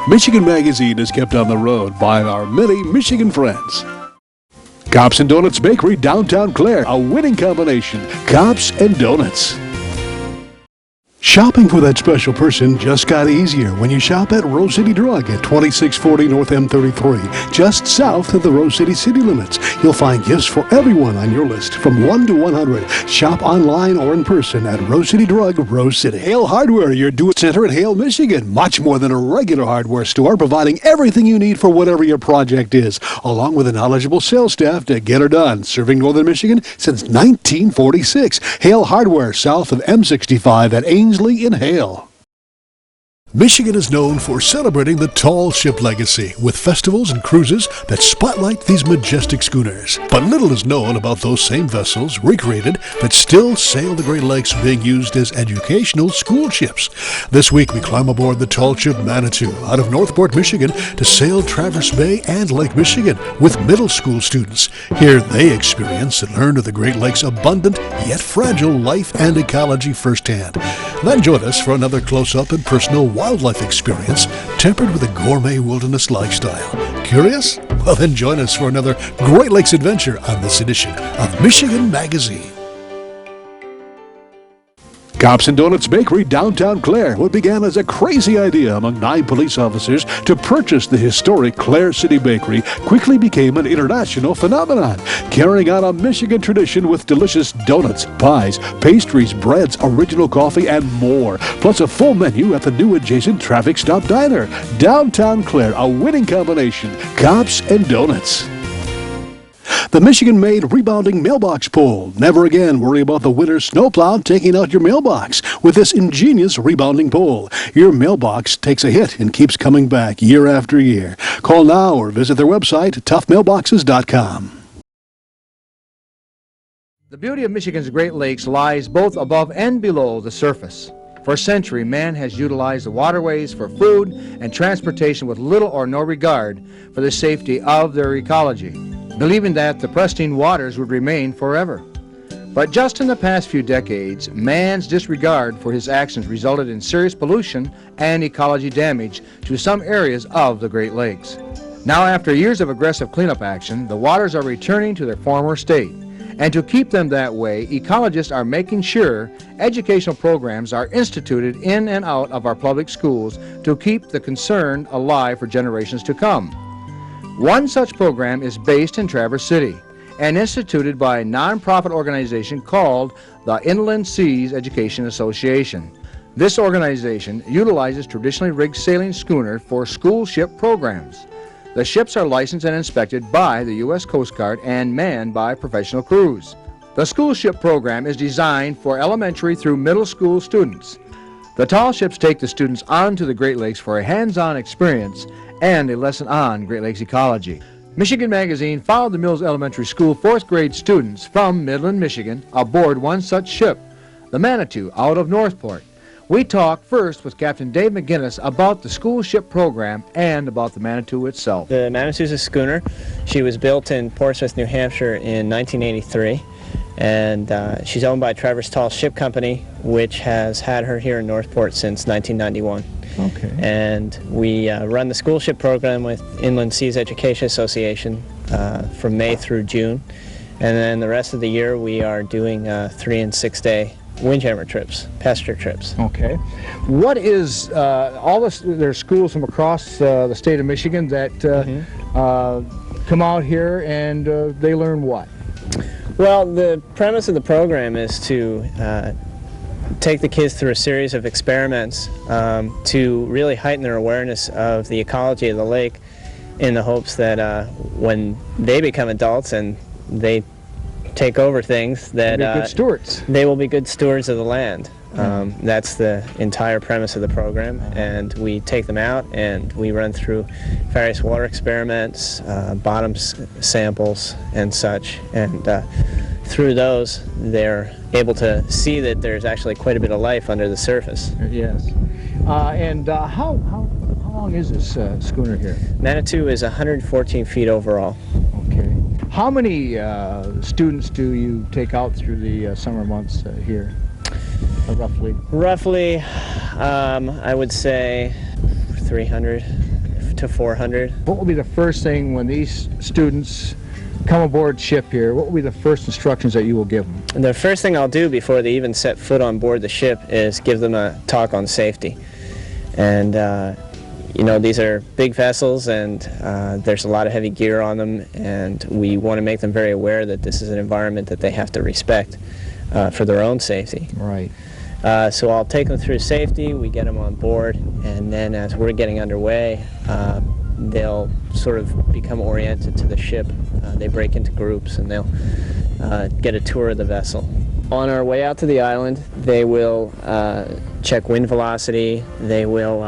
Michigan Magazine is kept on the road by our many Michigan friends. Cops and Donuts Bakery, downtown Clare, a winning combination. Cops and Donuts. Shopping for that special person just got easier when you shop at Rose City Drug at 2640 North M33, just south of the Rose City city limits. You'll find gifts for everyone on your list from 1 to 100. Shop online or in person at Rose City Drug, Rose City. Hale Hardware, your do-it center in Hale, Michigan. Much more than a regular hardware store, providing everything you need for whatever your project is, along with a knowledgeable sales staff to get her done. Serving Northern Michigan since 1946. Hale Hardware, south of M65 at Ainsley in Hale. Michigan is known for celebrating the tall ship legacy with festivals and cruises that spotlight these majestic schooners. But little is known about those same vessels, recreated, that still sail the Great Lakes, being used as educational school ships. This week we climb aboard the tall ship Manitou out of Northport, Michigan, to sail Traverse Bay and Lake Michigan with middle school students. Here they experience and learn of the Great Lakes' abundant yet fragile life and ecology firsthand. Then join us for another close-up and personal wildlife experience tempered with a gourmet wilderness lifestyle. Curious? Well, then join us for another Great Lakes adventure on this edition of Michigan Magazine. Cops and Donuts Bakery, downtown Clare. What began as a crazy idea among 9 police officers to purchase the historic Clare City Bakery quickly became an international phenomenon, carrying on a Michigan tradition with delicious donuts, pies, pastries, breads, original coffee, and more. Plus a full menu at the new adjacent traffic stop diner. Downtown Clare, a winning combination. Cops and Donuts. The Michigan-made rebounding mailbox pole. Never again worry about the winter snowplow taking out your mailbox with this ingenious rebounding pole. Your mailbox takes a hit and keeps coming back year after year. Call now or visit their website, toughmailboxes.com. The beauty of Michigan's Great Lakes lies both above and below the surface. For a century, man has utilized the waterways for food and transportation with little or no regard for the safety of their ecology, believing that the pristine waters would remain forever. But just in the past few decades, man's disregard for his actions resulted in serious pollution and ecology damage to some areas of the Great Lakes. Now, after years of aggressive cleanup action, the waters are returning to their former state. And to keep them that way, ecologists are making sure educational programs are instituted in and out of our public schools to keep the concern alive for generations to come. One such program is based in Traverse City and instituted by a nonprofit organization called the Inland Seas Education Association. This organization utilizes traditionally rigged sailing schooners for school ship programs. The ships are licensed and inspected by the U.S. Coast Guard and manned by professional crews. The school ship program is designed for elementary through middle school students. The tall ships take the students onto the Great Lakes for a hands-on experience and a lesson on Great Lakes ecology. Michigan Magazine followed the Mills Elementary School 4th grade students from Midland, Michigan, aboard one such ship, the Manitou, out of Northport. We talked first with Captain Dave McGinnis about the school ship program and about the Manitou itself. The Manitou is a schooner. She was built in Portsmouth, New Hampshire in 1983, and she's owned by Traverse Tall Ship Company, which has had her here in Northport since 1991. Okay. And we run the school ship program with Inland Seas Education Association from May through June, and then the rest of the year we are doing 3 and 6 day windjammer trips, passenger trips. Okay. What is there's schools from across the state of Michigan that come out here and they learn what? Well, the premise of the program is to take the kids through a series of experiments to really heighten their awareness of the ecology of the lake, in the hopes that when they become adults and they take over things, that good stewards. They will be good stewards of the land. That's the entire premise of the program, and we take them out and we run through various water experiments, bottom samples and such, and through those they're able to see that there's actually quite a bit of life under the surface. Yes. And how long is this schooner here? Manitou is 114 feet overall. Okay. How many students do you take out through the summer months here, roughly? Roughly, I would say 300. to 400. What will be the first thing when these students come aboard ship here? What will be the first instructions that you will give them? And the first thing I'll do before they even set foot on board the ship is give them a talk on safety. And you know, these are big vessels, and there's a lot of heavy gear on them, and we want to make them very aware that this is an environment that they have to respect for their own safety. Right. So I'll take them through safety, we get them on board, and then as we're getting underway, they'll sort of become oriented to the ship. They break into groups and they'll get a tour of the vessel. On our way out to the island, they will check wind velocity, they will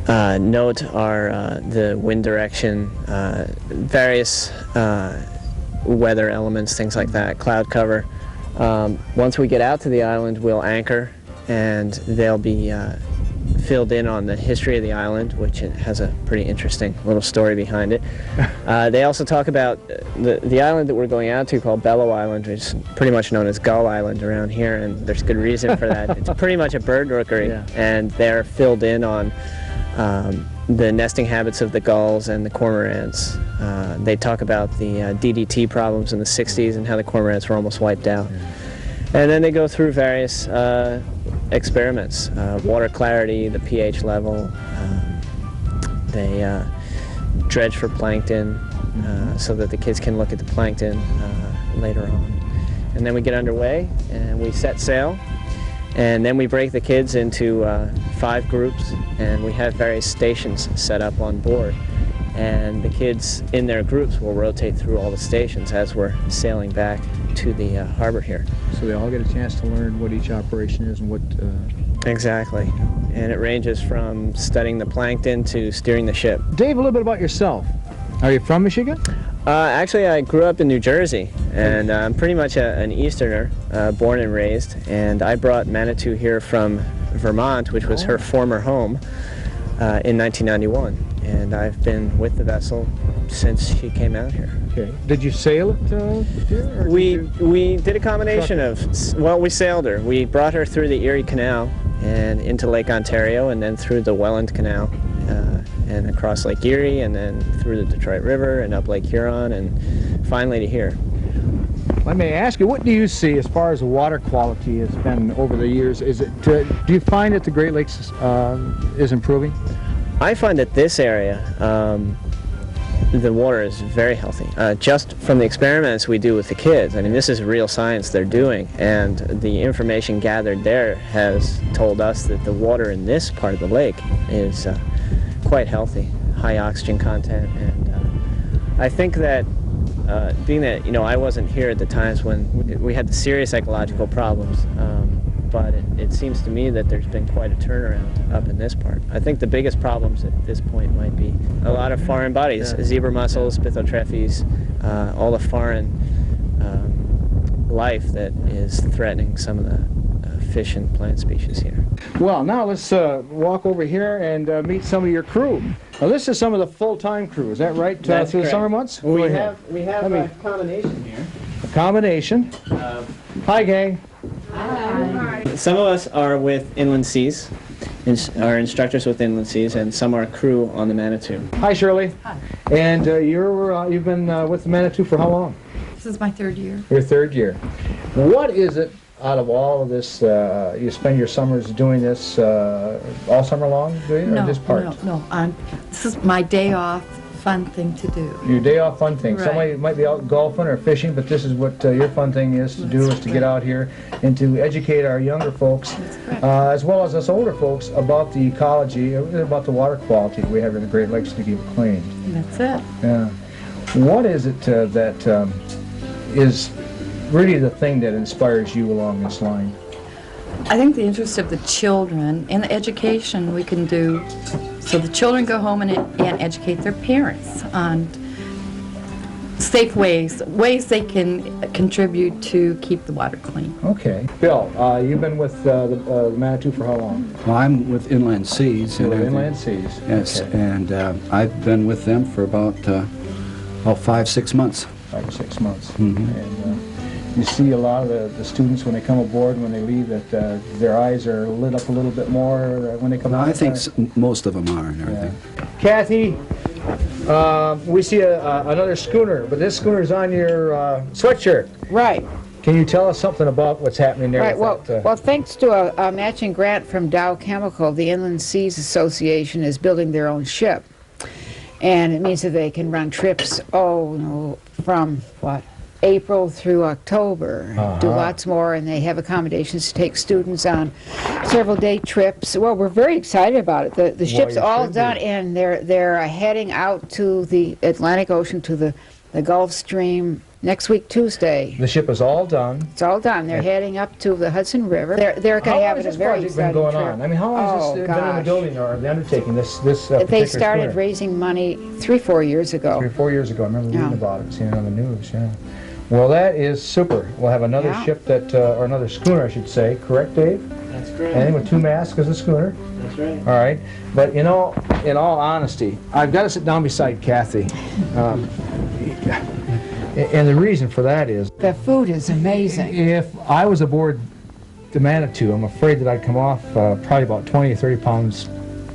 note the wind direction, various weather elements, things like that, cloud cover. Once we get out to the island, we'll anchor, and they'll be filled in on the history of the island, which it has a pretty interesting little story behind it. They also talk about the island that we're going out to, called Bellow Island, which is pretty much known as Gull Island around here, and there's good reason for that. It's pretty much a bird rookery, yeah. And they're filled in on the nesting habits of the gulls and the cormorants. They talk about the DDT problems in the 60s and how the cormorants were almost wiped out. Yeah. And then they go through various experiments, water clarity, the pH level. They dredge for plankton so that the kids can look at the plankton later on. And then we get underway and we set sail. And then we break the kids into 5 groups, and we have various stations set up on board. And the kids in their groups will rotate through all the stations as we're sailing back to the harbor here. So they all get a chance to learn what each operation is and what... Exactly. And it ranges from studying the plankton to steering the ship. Dave, a little bit about yourself. Are you from Michigan? Actually, I grew up in New Jersey, and I'm pretty much an Easterner, born and raised. And I brought Manitou here from Vermont, which was her former home, in 1991. And I've been with the vessel since she came out here. Okay. Did you sail it here? We did a combination of, well, we sailed her. We brought her through the Erie Canal and into Lake Ontario, and then through the Welland Canal, and across Lake Erie, and then through the Detroit River and up Lake Huron, and finally to here. Let me ask you, what do you see as far as the water quality has been over the years? Is it, do you find that the Great Lakes is improving? I find that this area, the water is very healthy. Just from the experiments we do with the kids, I mean, this is real science they're doing, and the information gathered there has told us that the water in this part of the lake is quite healthy, high oxygen content, and I think that being that, you know, I wasn't here at the times when we had the serious ecological problems, but it seems to me that there's been quite a turnaround up in this part. I think the biggest problems at this point might be a lot of foreign bodies, zebra mussels, pithotrephes, all the foreign life that is threatening some of the fish and plant species here. Well, now let's walk over here and meet some of your crew. Now, this is some of the full-time crew, is that right? That's through correct. the summer months? We have a combination here. A combination. Hi, gang. Hi. Some of us are with Inland Seas, are instructors with Inland Seas, and some are crew on the Manitou. Hi, Shirley. Hi. And you've been with the Manitou for how long? This is my 3rd year. Your 3rd year. What is it out of all of this, you spend your summers doing this all summer long, do you, or just part? No. This is my day off, fun thing to do. Your day off fun thing. Right. Somebody might be out golfing or fishing, but this is what your fun thing is to do, is to get out here and to educate our younger folks, as well as us older folks, about the ecology, about the water quality that we have in the Great Lakes to keep clean. That's it. Yeah. What is it that is really the thing that inspires you along this line? I think the interest of the children and the education we can do, so the children go home and educate their parents on safe ways they can contribute to keep the water clean. Okay. Bill, you've been with the Manitou for how long? Well, I'm with Inland Seas. You're with Inland Seas. Yes, okay. And I've been with them for about 5-6 months. 5 or 6 months. Mm-hmm. And you see a lot of the students when they come aboard, when they leave, that their eyes are lit up a little bit more when they come No, out? I think most of them are and everything. Kathy, we see another schooner, but this schooner's on your sweatshirt. Right, Can you tell us something about what's happening there? right. with that, Well, thanks to a matching grant from Dow Chemical, the Inland Seas Association is building their own ship. And it means that they can run trips, from, April through October, do lots more, and they have accommodations to take students on several-day trips. Well, we're very excited about it. The ship's you all should done, be. and they're heading out to the Atlantic Ocean, to the Gulf Stream next week, Tuesday. the ship is all done. It's all done. They're heading up to the Hudson River. They're How going to long have has it a this very project been exciting going trip. on? I mean, how long has this been in the gosh. building or the undertaking, this particular They started schooner? raising money 3-4 years ago. 3 or 4 years ago. I remember reading Yeah. about it, seeing it on the news, yeah. Well, that is super. We'll have another Yeah. ship that, or another schooner, I should say. Correct, Dave? That's great. And with 2 masts because it's a schooner. That's right. All right. But, in all honesty, I've got to sit down beside Kathy. And the reason for that is, The food is amazing. if I was aboard the Manitou, I'm afraid that I'd come off probably about 20 or 30 pounds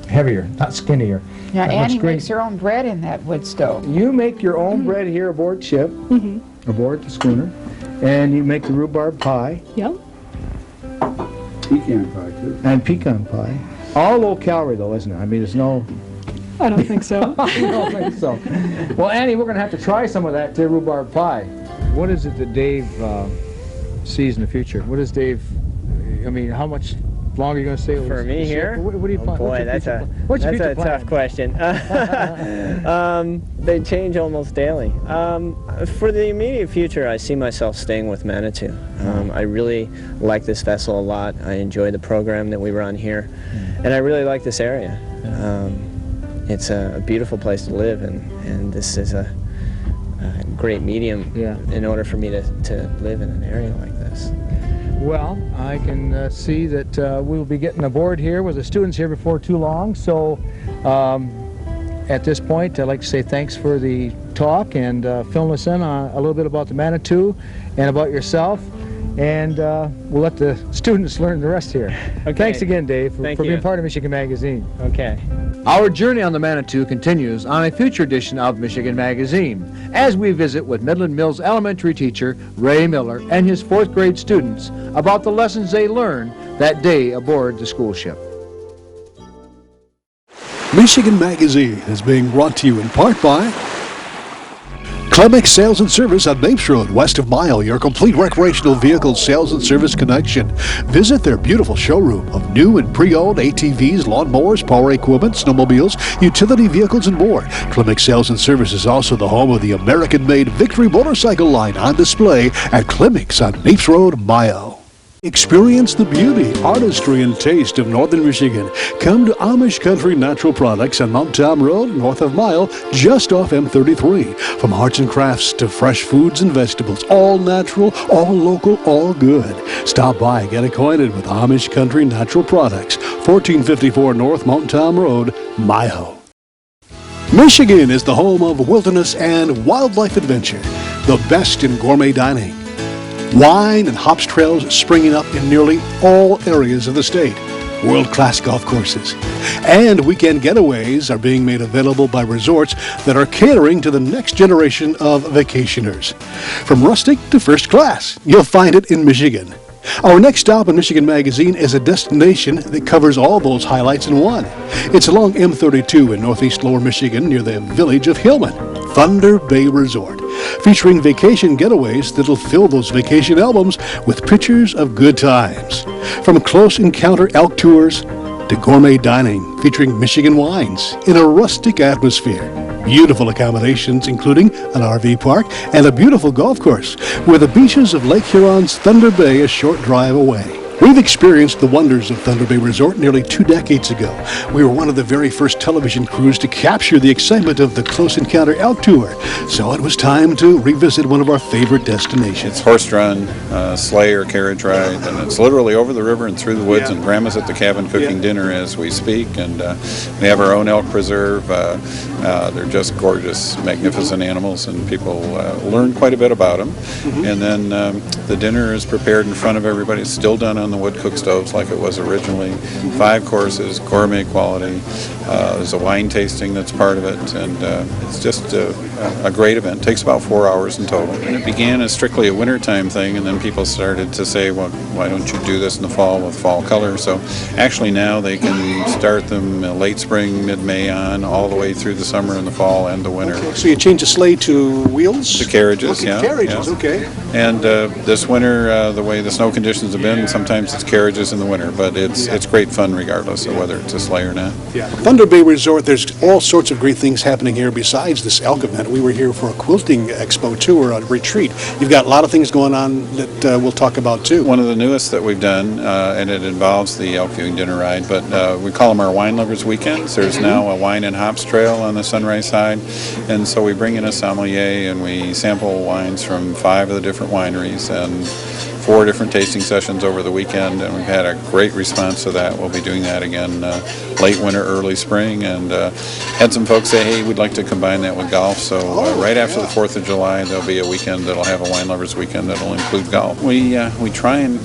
heavier, not skinnier. Yeah, That looks Annie great. makes her own bread in that wood stove. You make your own bread here aboard ship, aboard the schooner, and you make the rhubarb pie Yep. Pecan pie, too. and pecan pie. All low calorie though, isn't it? I mean, there's no. I don't think so. I don't think so. Well, Annie, we're going to have to try some of that rhubarb pie. What is it that Dave sees in the future? What is Dave? I mean, how much longer are you going to stay with For the me ship? here? What do you plan? Boy, that's a tough question. They change almost daily. For the immediate future, I see myself staying with Manitou. I really like this vessel a lot. I enjoy the program that we run here, and I really like this area. It's a beautiful place to live, and this is a great medium in order for me to live in an area like this. Well, I can see that we will be getting aboard here with the students here before too long. So at this point, I'd like to say thanks for the talk and filling us in on a little bit about the Manitou and about yourself. And we'll let the students learn the rest here. Okay. Thanks again, Dave, Thank for you. being part of Michigan Magazine. Okay. Our journey on the Manitou continues on a future edition of Michigan Magazine as we visit with Midland Mills elementary teacher Ray Miller and his 4th grade students about the lessons they learned that day aboard the school ship. Michigan Magazine is being brought to you in part by Clemix Sales and Service on Mapes Road, west of Mile, your complete recreational vehicle sales and service connection. Visit their beautiful showroom of new and pre-owned ATVs, lawnmowers, power equipment, snowmobiles, utility vehicles, and more. Clemix Sales and Service is also the home of the American-made Victory motorcycle line on display at Clemix on Mapes Road, Mile. Experience the beauty, artistry, and taste of northern Michigan. Come to Amish Country Natural Products on Mount Tom Road, north of Mile, just off M33. From arts and crafts to fresh foods and vegetables, all natural, all local, all good. Stop by and get acquainted with Amish Country Natural Products, 1454 North Mount Tom Road, Mile. Michigan is the home of wilderness and wildlife adventure, the best in gourmet dining. Wine and hops trails springing up in nearly all areas of the state. World-class golf courses. And weekend getaways are being made available by resorts that are catering to the next generation of vacationers. From rustic to first class, you'll find it in Michigan. Our next stop in Michigan Magazine is a destination that covers all those highlights in one. It's along M32 in northeast Lower Michigan near the village of Hillman, Thunder Bay Resort, featuring vacation getaways that'll fill those vacation albums with pictures of good times. From close encounter elk tours to gourmet dining featuring Michigan wines in a rustic atmosphere. Beautiful accommodations including an RV park and a beautiful golf course with the beaches of Lake Huron's Thunder Bay a short drive away. We've experienced the wonders of Thunder Bay Resort nearly 2 decades ago. We were one of the very first television crews to capture the excitement of the Close Encounter Elk Tour, so it was time to revisit one of our favorite destinations. It's horse-drawn, sleigh or carriage ride, and it's literally over the river and through the woods, and Grandma's at the cabin cooking dinner as we speak, and we have our own elk preserve. They're just gorgeous, magnificent animals, and people learn quite a bit about them. And then the dinner is prepared in front of everybody. It's still done on the wood cook stoves like it was originally. 5 courses, gourmet quality. There's a wine tasting that's part of it, and it's just a great event. It takes about 4 hours in total. And it began as strictly a wintertime thing, and then people started to say, well, why don't you do this in the fall with fall color? So actually now they can start them late spring, mid-May on, all the way through the summer and the fall and the winter. Okay, so you change the sleigh to wheels? To carriages, okay, yeah. Carriages, yeah. okay. And this winter, the way the snow conditions have been, sometimes it's carriages in the winter, but it's great fun regardless of whether it's a sleigh or not. Yeah. Thunder Bay Resort, there's all sorts of great things happening here besides this elk event. We were here for a quilting expo tour, a retreat. You've got a lot of things going on that we'll talk about too. One of the newest that we've done, and it involves the elk viewing dinner ride, but we call them our wine lovers weekends. There's now a wine and hops trail on the Sunrise side, and so we bring in a sommelier and we sample wines from 5 of the different wineries and 4 different tasting sessions over the weekend, and we've had a great response to that. We'll be doing that again late winter, early spring, and had some folks say, hey, we'd like to combine that with golf. So right after the 4th of July, there'll be a weekend that'll have a wine lovers weekend that'll include golf. We try and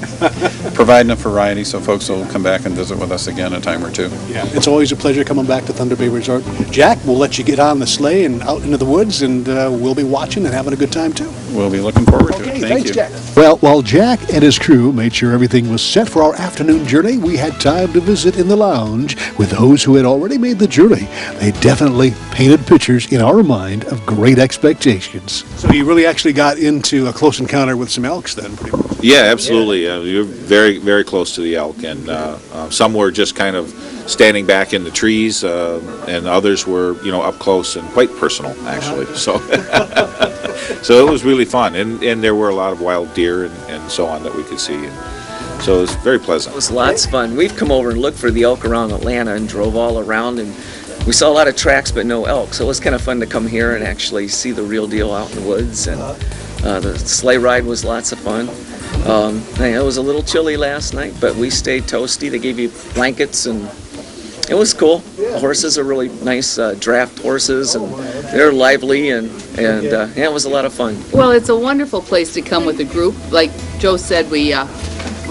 provide enough variety so folks will come back and visit with us again a time or two. Yeah, it's always a pleasure coming back to Thunder Bay Resort. Jack, we'll let you get on the sleigh and out into the woods, and we'll be watching and having a good time too. We'll be looking forward to it. Thank you. Jack. Well, while Jack and his crew made sure everything was set for our afternoon journey, we had time to visit in the lounge with those who had already made the journey. They definitely painted pictures in our mind of great expectations. So you really actually got into a close encounter with some elks then, pretty much. Yeah, absolutely. You're very, very close to the elk, and some were just kind of standing back in the trees, and others were, up close and quite personal, actually. So, so it was really fun, and there were a lot of wild deer and so on that we could see. And so it was very pleasant. It was lots of fun. We've come over and looked for the elk around Atlanta and drove all around, and we saw a lot of tracks but no elk. So it was kind of fun to come here and actually see the real deal out in the woods. And the sleigh ride was lots of fun. It was a little chilly last night, but we stayed toasty. They gave you blankets, and it was cool. The horses are really nice draft horses, and they're lively, and it was a lot of fun. Well, it's a wonderful place to come with a group. Like Joe said, we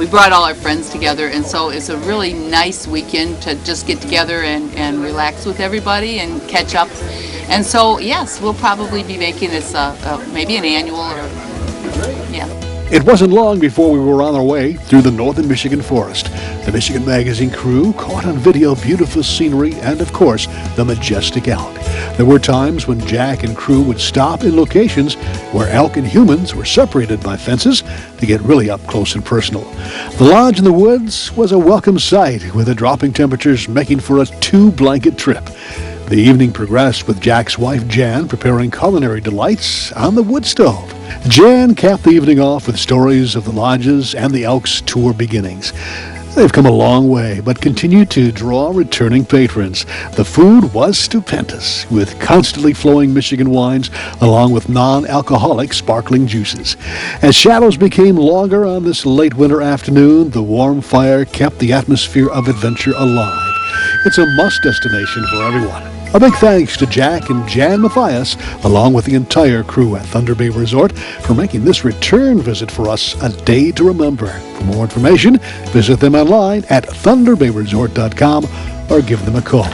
brought all our friends together, and so it's a really nice weekend to just get together and relax with everybody and catch up. And so, yes, we'll probably be making this maybe an annual or, yeah. It wasn't long before we were on our way through the northern Michigan forest. The Michigan Magazine crew caught on video beautiful scenery and, of course, the majestic elk. There were times when Jack and crew would stop in locations where elk and humans were separated by fences to get really up close and personal. The lodge in the woods was a welcome sight, with the dropping temperatures making for a 2-blanket trip. The evening progressed with Jack's wife Jan preparing culinary delights on the wood stove. Jan capped the evening off with stories of the lodges and the Elks tour beginnings. They've come a long way, but continue to draw returning patrons. The food was stupendous, with constantly flowing Michigan wines along with non-alcoholic sparkling juices. As shadows became longer on this late winter afternoon, the warm fire kept the atmosphere of adventure alive. It's a must destination for everyone. A big thanks to Jack and Jan Mathias, along with the entire crew at Thunder Bay Resort, for making this return visit for us a day to remember. For more information, visit them online at thunderbayresort.com or give them a call.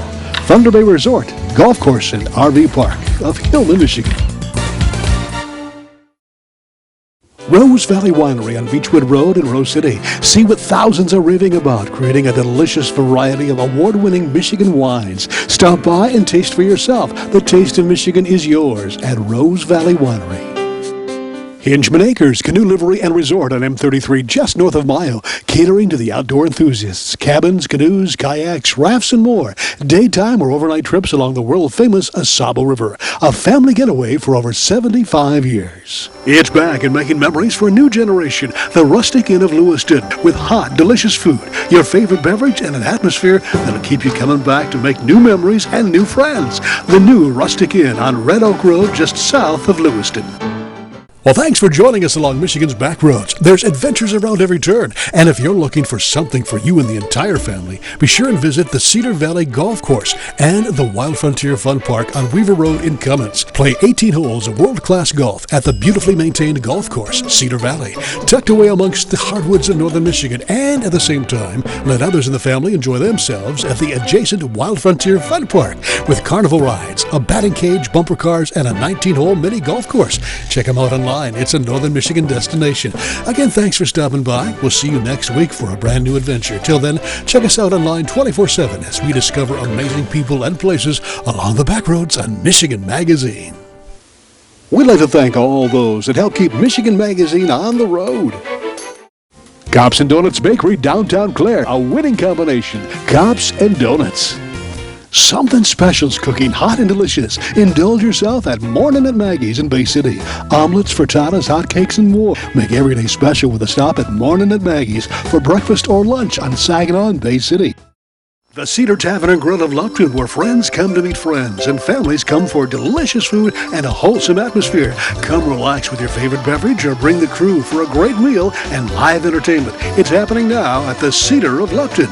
Thunder Bay Resort, Golf Course and RV Park of Hillman, Michigan. Rose Valley Winery on Beechwood Road in Rose City. See what thousands are raving about, creating a delicious variety of award-winning Michigan wines. Stop by and taste for yourself. The taste of Michigan is yours at Rose Valley Winery. Hingeman Acres Canoe Livery and Resort on M33 just north of Mayo, catering to the outdoor enthusiasts. Cabins, canoes, kayaks, rafts, and more. Daytime or overnight trips along the world-famous Asabo River. A family getaway for over 75 years. It's back and making memories for a new generation. The Rustic Inn of Lewiston with hot, delicious food, your favorite beverage, and an atmosphere that'll keep you coming back to make new memories and new friends. The new Rustic Inn on Red Oak Road just south of Lewiston. Well, thanks for joining us along Michigan's back roads. There's adventures around every turn. And if you're looking for something for you and the entire family, be sure and visit the Cedar Valley Golf Course and the Wild Frontier Fun Park on Weaver Road in Cummins. Play 18 holes of world-class golf at the beautifully maintained golf course, Cedar Valley, tucked away amongst the hardwoods of northern Michigan. And at the same time, let others in the family enjoy themselves at the adjacent Wild Frontier Fun Park with carnival rides, a batting cage, bumper cars, and a 19-hole mini golf course. Check them out online. It's a northern Michigan destination. Again, thanks for stopping by. We'll see you next week for a brand new adventure. Till then, check us out online 24/7 as we discover amazing people and places along the back roads on Michigan Magazine. We'd like to thank all those that help keep Michigan Magazine on the road. Cops and Donuts Bakery, downtown Clare, a winning combination. Cops and Donuts. Something special's cooking, hot and delicious. Indulge yourself at Morning at Maggie's in Bay City. Omelets, frittatas, hotcakes, and more. Make every day special with a stop at Morning at Maggie's for breakfast or lunch on Saginaw in Bay City. The Cedar Tavern and Grill of Lupton, where friends come to meet friends and families come for delicious food and a wholesome atmosphere. Come relax with your favorite beverage or bring the crew for a great meal and live entertainment. It's happening now at the Cedar of Lupton.